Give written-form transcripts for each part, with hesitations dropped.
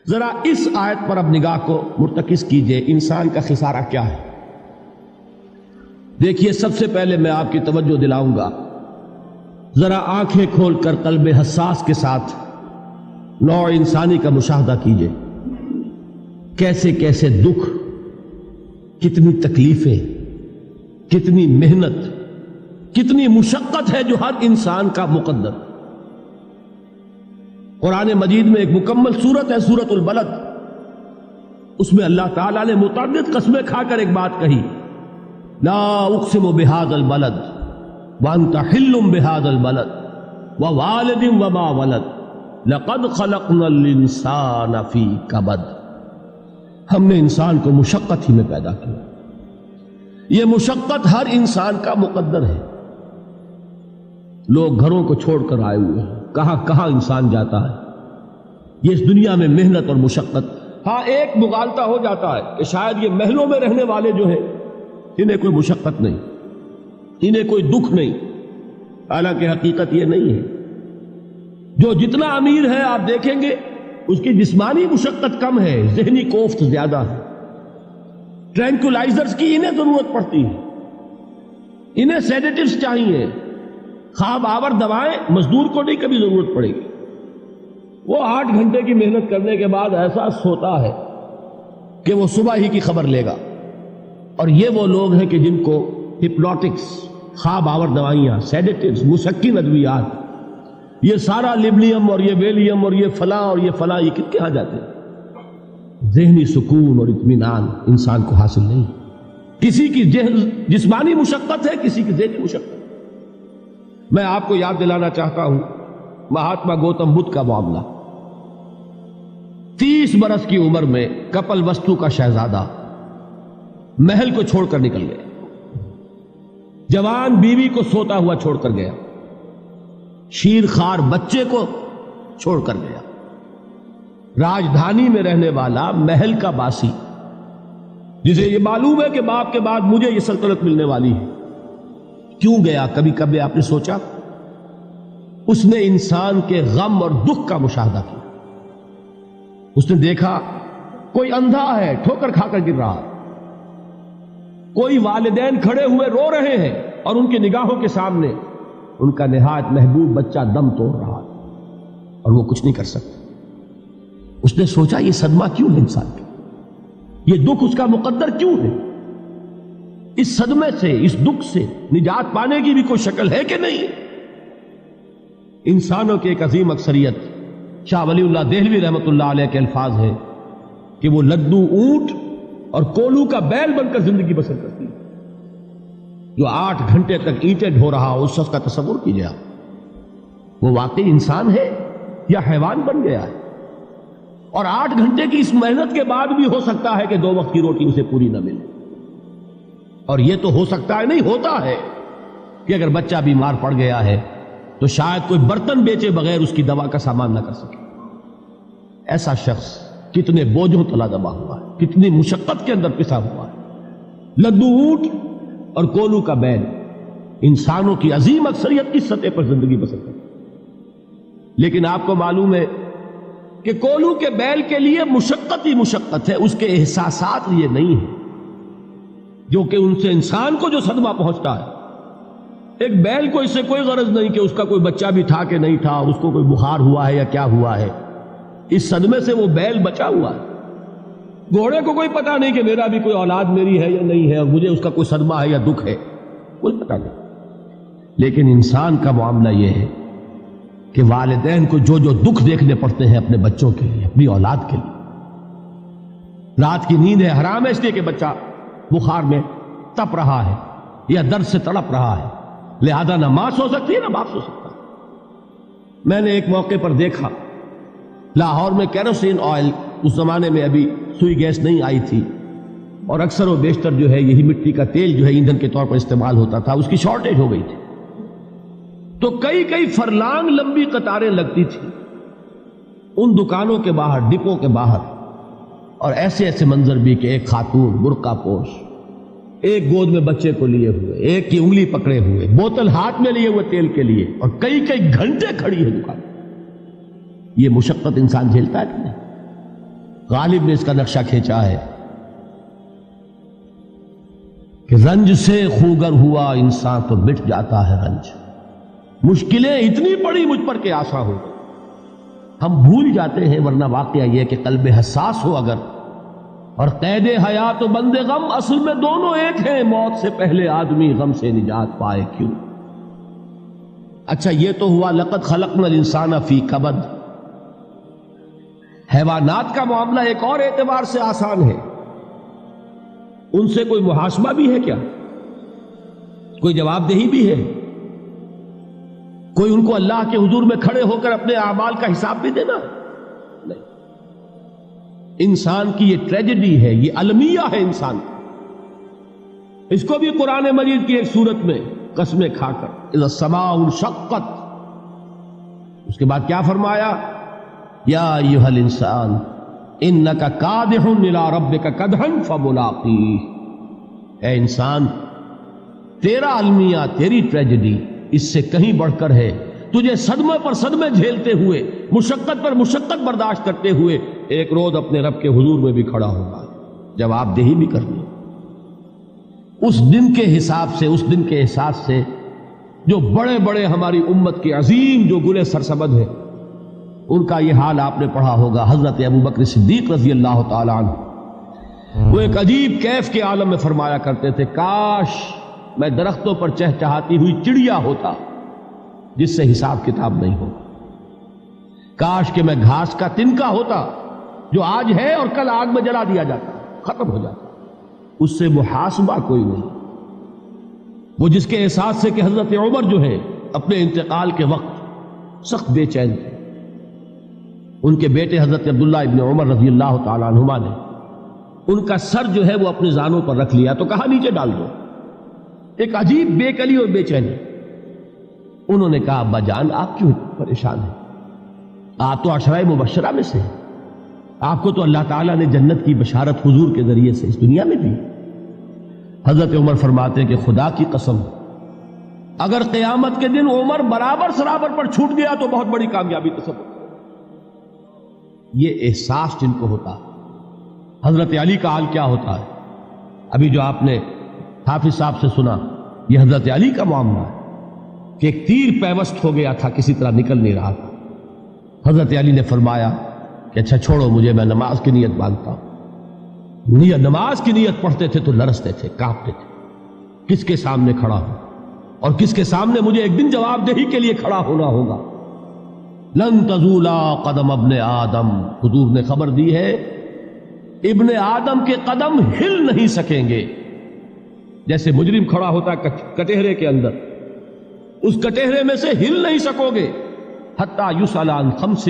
ذرا اس آیت پر اب نگاہ کو مرتکز کیجئے، انسان کا خسارہ کیا ہے؟ دیکھیے، سب سے پہلے میں آپ کی توجہ دلاؤں گا، ذرا آنکھیں کھول کر قلب حساس کے ساتھ نوع انسانی کا مشاہدہ کیجئے، کیسے کیسے دکھ، کتنی تکلیفیں، کتنی محنت، کتنی مشقت ہے جو ہر انسان کا مقدر۔ قرآن مجید میں ایک مکمل سورت ہے، سورت البلد، اس میں اللہ تعالیٰ نے متعدد قسمیں کھا کر ایک بات کہی، لا اقسم بہذا البلد وانت حل بہذا البلد ووالد وما ولد لقد خلقنا الانسان فی کبد۔ ہم نے انسان کو مشقت ہی میں پیدا کیا، یہ مشقت ہر انسان کا مقدر ہے۔ لوگ گھروں کو چھوڑ کر آئے ہوئے ہیں، کہاں کہاں انسان جاتا ہے، یہ اس دنیا میں محنت اور مشقت۔ ہاں، ایک مغالطہ ہو جاتا ہے کہ شاید یہ محلوں میں رہنے والے جو ہیں انہیں کوئی مشقت نہیں، انہیں کوئی دکھ نہیں، حالانکہ حقیقت یہ نہیں ہے۔ جو جتنا امیر ہے آپ دیکھیں گے اس کی جسمانی مشقت کم ہے، ذہنی کوفت زیادہ ہے۔ ٹرینکولائزرز کی انہیں ضرورت پڑتی ہے، انہیں سیڈیٹیوز چاہیے، خواب آور دوائیں مزدور کو نہیں کبھی ضرورت پڑے گی۔ وہ 8 گھنٹے کی محنت کرنے کے بعد احساس ہوتا ہے کہ وہ صبح ہی کی خبر لے گا۔ اور یہ وہ لوگ ہیں کہ جن کو ہپنوٹکس، خواب آور دوائیاں، سیڈیٹیوز، مسکن ادویات، یہ سارا لیبلیم اور یہ ویلیم اور یہ فلاں اور یہ فلاں، یہ کہاں جاتے ہیں؟ ذہنی سکون اور اطمینان انسان کو حاصل نہیں۔ کسی کی جسمانی مشقت ہے، کسی کی ذہنی مشقت۔ میں آپ کو یاد دلانا چاہتا ہوں مہاتما گوتم بدھ کا معاملہ۔ 30 برس کی عمر میں کپل وستو کا شہزادہ محل کو چھوڑ کر نکل گیا، جوان بیوی کو سوتا ہوا چھوڑ کر گیا، شیر خوار بچے کو چھوڑ کر گیا۔ راجدھانی میں رہنے والا محل کا باسی، جسے یہ معلوم ہے کہ باپ کے بعد مجھے یہ سلطنت ملنے والی ہے، کیوں گیا؟ کبھی کبھی آپ نے سوچا؟ اس نے انسان کے غم اور دکھ کا مشاہدہ کیا۔ اس نے دیکھا کوئی اندھا ہے، ٹھوکر کھا کر گر رہا ہے، کوئی والدین کھڑے ہوئے رو رہے ہیں اور ان کی نگاہوں کے سامنے ان کا نہایت محبوب بچہ دم توڑ رہا ہے اور وہ کچھ نہیں کر سکتا۔ اس نے سوچا یہ صدمہ کیوں ہے انسان کا، یہ دکھ اس کا مقدر کیوں ہے؟ اس صدمے سے، اس دکھ سے نجات پانے کی بھی کوئی شکل ہے کہ نہیں؟ انسانوں کی ایک عظیم اکثریت، شاہ ولی اللہ دہلوی رحمۃ اللہ علیہ کے الفاظ ہیں کہ وہ لدو اونٹ اور کولو کا بیل بن کر زندگی بسر کرتی ہے۔ جو 8 گھنٹے تک اینٹیں ڈھو رہا ہو، اس شخص کا تصور کیجیے آپ، وہ واقعی انسان ہے یا حیوان بن گیا ہے؟ اور 8 گھنٹے کی اس محنت کے بعد بھی ہو سکتا ہے کہ 2 وقت کی روٹی اسے پوری نہ ملے۔ اور یہ تو ہو سکتا ہے، نہیں ہوتا ہے، کہ اگر بچہ بیمار پڑ گیا ہے تو شاید کوئی برتن بیچے بغیر اس کی دوا کا سامان نہ کر سکے۔ ایسا شخص کتنے بوجھوں تلا دبا ہوا ہے، کتنی مشقت کے اندر پسا ہوا ہے۔ لدو اونٹ اور کولو کا بیل، انسانوں کی عظیم اکثریت اس سطح پر زندگی بسر کرتی ہے۔ لیکن آپ کو معلوم ہے کہ کولو کے بیل کے لیے مشقت ہی مشقت ہے، اس کے احساسات یہ نہیں ہیں جو کہ ان سے انسان کو جو صدمہ پہنچتا ہے۔ ایک بیل کو اس سے کوئی غرض نہیں کہ اس کا کوئی بچہ بھی تھا کہ نہیں تھا، اس کو کوئی بخار ہوا ہے یا کیا ہوا ہے، اس صدمے سے وہ بیل بچا ہوا ہے۔ گھوڑے کو کوئی پتہ نہیں کہ میرا بھی کوئی اولاد میری ہے یا نہیں ہے، اور مجھے اس کا کوئی صدمہ ہے یا دکھ ہے، کوئی پتہ نہیں۔ لیکن انسان کا معاملہ یہ ہے کہ والدین کو جو جو دکھ دیکھنے پڑتے ہیں اپنے بچوں کے لیے، اپنی اولاد کے لیے۔ رات کی نیند ہے حرام ہے اس لیے کہ بچہ بخار میں تپ رہا ہے یا درد سے تڑپ رہا ہے، لہذا نہ ماں سو سکتی ہے نہ باپ سو سکتا۔ میں نے ایک موقع پر دیکھا، لاہور میں کیروسین آئل، اس زمانے میں ابھی سوئی گیس نہیں آئی تھی، اور اکثر و بیشتر جو ہے یہی مٹی کا تیل جو ہے ایندھن کے طور پر استعمال ہوتا تھا، اس کی شارٹیج ہو گئی تھی۔ تو کئی فرلانگ لمبی قطاریں لگتی تھی ان دکانوں کے باہر، ڈپو کے باہر، اور ایسے منظر بھی کہ ایک خاتون برقع پوش، ایک گود میں بچے کو لیے ہوئے، ایک کی انگلی پکڑے ہوئے، بوتل ہاتھ میں لیے ہوئے تیل کے لیے، اور کئی گھنٹے کھڑی ہے دکان۔ یہ مشقت انسان جھیلتا ہے کہ نہیں؟ غالب نے اس کا نقشہ کھینچا ہے کہ رنج سے خوگر ہوا انسان تو مٹ جاتا ہے رنج. مشکلیں اتنی پڑی مجھ پر کہ آسان ہو گئی. ہم بھول جاتے ہیں، ورنہ واقعہ یہ کہ قلب حساس ہو اگر، اور قید حیات و بند غم اصل میں دونوں ایک ہیں. موت سے پہلے آدمی غم سے نجات پائے کیوں؟ اچھا یہ تو ہوا لقد خلقنا الانسان فی کبد. حیوانات کا معاملہ ایک اور اعتبار سے آسان ہے. ان سے کوئی محاسبہ بھی ہے کیا؟ کوئی جواب دہی بھی ہے؟ کوئی ان کو اللہ کے حضور میں کھڑے ہو کر اپنے اعمال کا حساب بھی دینا؟ نہیں. انسان کی یہ ٹریجڈی ہے، یہ المیہ ہے انسان. اس کو بھی قرآن مجید کی ایک سورت میں قسمیں کھا کر اذا السماء انشقت، اس کے بعد کیا فرمایا؟ یا ایھا الانسان انک کادح الی ربک کدحا فملاقیہ. اے انسان، تیرا المیہ، تیری ٹریجڈی اس سے کہیں بڑھ کر ہے. تجھے صدمے پر صدمے جھیلتے ہوئے، مشقت پر مشقت برداشت کرتے ہوئے ایک روز اپنے رب کے حضور میں بھی کھڑا ہوگا، جواب دہی بھی کرنی. اس دن کے حساب سے، اس دن کے احساس سے جو بڑے بڑے ہماری امت کے عظیم جو گلے سرسبد ہیں، ان کا یہ حال آپ نے پڑھا ہوگا. حضرت ابوبکر صدیق رضی اللہ تعالی عنہ وہ ایک عجیب کیف کے عالم میں فرمایا کرتے تھے، کاش میں درختوں پر چہچہاتی ہوئی چڑیا ہوتا جس سے حساب کتاب نہیں ہوگا. کاش کہ میں گھاس کا تنکا ہوتا جو آج ہے اور کل آگ میں جلا دیا جاتا، ختم ہو جاتا، اس سے محاسبہ کوئی نہیں. وہ جس کے احساس سے کہ حضرت عمر جو ہے اپنے انتقال کے وقت سخت بے چین تھے. ان کے بیٹے حضرت عبداللہ ابن عمر رضی اللہ تعالیٰ عنہما نے ان کا سر جو ہے وہ اپنے زانوں پر رکھ لیا تو کہا نیچے ڈال دو. ایک عجیب بے کلی اور بے چینی. انہوں نے کہا ابا جان آپ کیوں پریشان ہیں؟ آپ تو عشرہ مبشرہ میں سے، آپ کو تو اللہ تعالیٰ نے جنت کی بشارت حضور کے ذریعے سے اس دنیا میں دی. حضرت عمر فرماتے ہیں کہ خدا کی قسم اگر قیامت کے دن عمر برابر سرابر پر چھوٹ گیا تو بہت بڑی کامیابی تصور. یہ احساس جن کو ہوتا، حضرت علی کا حال کیا ہوتا ہے؟ ابھی جو آپ نے حافظ صاحب سے سنا، یہ حضرت علی کا معاملہ ہے کہ ایک تیر پیوست ہو گیا تھا، کسی طرح نکل نہیں رہا تھا. حضرت علی نے فرمایا کہ اچھا چھوڑو مجھے، میں نماز کی نیت باندھتا ہوں. نماز کی نیت پڑھتے تھے تو لرزتے تھے، کانپتے تھے. کس کے سامنے کھڑا ہوں اور کس کے سامنے مجھے ایک دن جواب دہی کے لیے کھڑا ہونا ہوگا. لن تزولا قدم ابن آدم، حضور نے خبر دی ہے ابن آدم کے قدم ہل نہیں سکیں گے. جیسے مجرم کھڑا ہوتا ہے کٹہرے کے اندر، اس کٹہرے میں سے ہل نہیں سکو گے حتی یسأل عن خمس،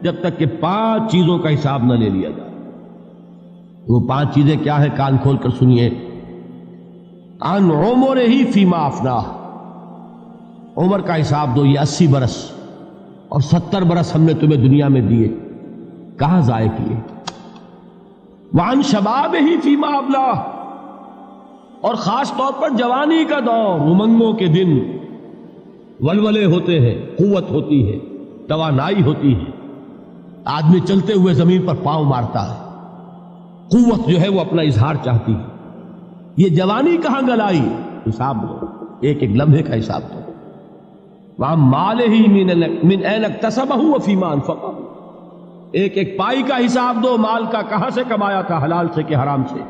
جب تک کہ 5 چیزوں کا حساب نہ لے لیا جائے. وہ 5 چیزیں کیا ہے؟ کان کھول کر سنیے. عن عمرہ فیما افناہ، عمر کا حساب دو. یہ 80 برس اور 70 برس ہم نے تمہیں دنیا میں دیے، کہاں ضائع کیے؟ وعن شبابہ فیما ابلاہ، اور خاص طور پر جوانی کا دور، امنگوں کے دن، ولولے ہوتے ہیں، قوت ہوتی ہے، توانائی ہوتی ہے، آدمی چلتے ہوئے زمین پر پاؤں مارتا ہے، قوت جو ہے وہ اپنا اظہار چاہتی ہے. یہ جوانی کہاں گلائی؟ حساب دو، ایک ایک لمحے کا حساب دو. وَعَن مَالِهِ مِنْ أَيْنَ اكْتَسَبَهُ وَفِيمَا أَنْفَقَهُ، ایک ایک پائی کا حساب دو. مال کا کہاں سے کمایا تھا، حلال سے کہ حرام سے،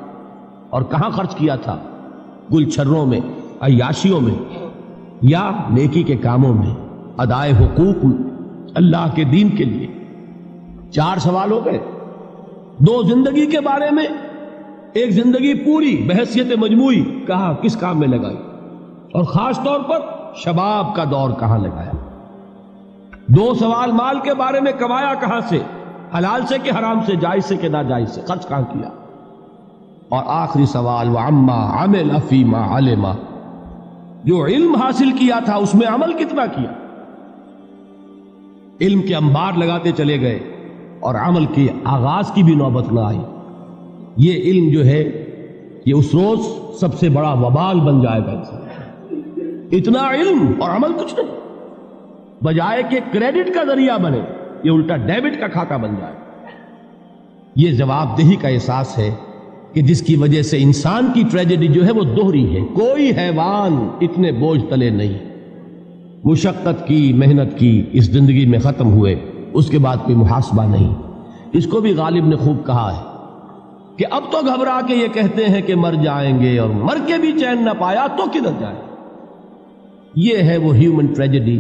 اور کہاں خرچ کیا تھا، گل چھروں میں، عیاشیوں میں، یا نیکی کے کاموں میں، ادائے حقوق اللہ کے دین کے لیے. 4 سوال ہو گئے. 2 زندگی کے بارے میں، ایک زندگی پوری بحیثیت مجموعی کہاں کس کام میں لگائی، اور خاص طور پر شباب کا دور کہاں لگایا. 2 سوال مال کے بارے میں، کمایا کہاں سے، حلال سے کہ حرام سے، جائز سے کہ ناجائز سے، خرچ کہاں کیا. اور آخری سوال وعما عمل فیما علم، جو علم حاصل کیا تھا اس میں عمل کتنا کیا. علم کے انبار لگاتے چلے گئے اور عمل کے آغاز کی بھی نوبت نہ آئی. یہ علم جو ہے یہ اس روز سب سے بڑا وبال بن جائے گا. انسان اتنا علم اور عمل کچھ نہیں، بجائے کہ کریڈٹ کا ذریعہ بنے یہ الٹا ڈیبٹ کا کھاتہ بن جائے. یہ جواب دہی کا احساس ہے کہ جس کی وجہ سے انسان کی ٹریجڈی جو ہے وہ دوہری ہے. کوئی حیوان اتنے بوجھ تلے نہیں. مشقت کی، محنت کی، اس زندگی میں ختم ہوئے، اس کے بعد کوئی محاسبہ نہیں. اس کو بھی غالب نے خوب کہا ہے کہ اب تو گھبرا کے یہ کہتے ہیں کہ مر جائیں گے، اور مر کے بھی چین نہ پایا تو کدھر جائیں. یہ ہے وہ ہیومن ٹریجڈی